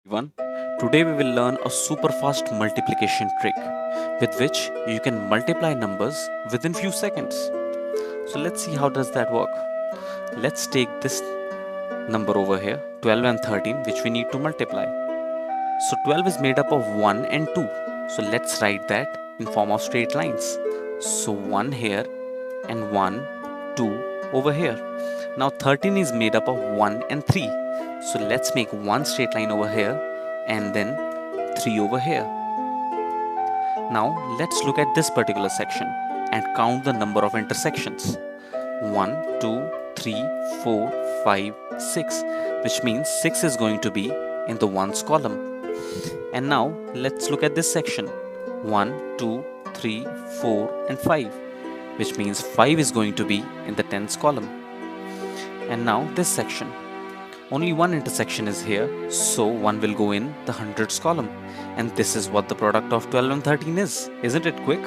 everyone. Today we will learn a super fast multiplication trick with which you can multiply numbers within few seconds. So let's see how does that work. Let's take this number over here, 12 and 13, which we need to multiply. So 12 is made up of 1 and 2. So let's write that in form of straight lines. So 1 here and 1, 2 over here. Now 13 is made up of 1 and 3. So let's make one straight line over here and then 3 over here. Now let's look at this particular section and count the number of intersections. 1, 2, 3, 4, 5, 6, which means 6 is going to be in the ones column. And now let's look at this section. 1, 2, 3, 4 and 5, which means 5 is going to be in the tens column. And now this section. Only one intersection is here, so 1 will go in the hundreds column. And this is what the product of 12 and 13 is. Isn't it quick?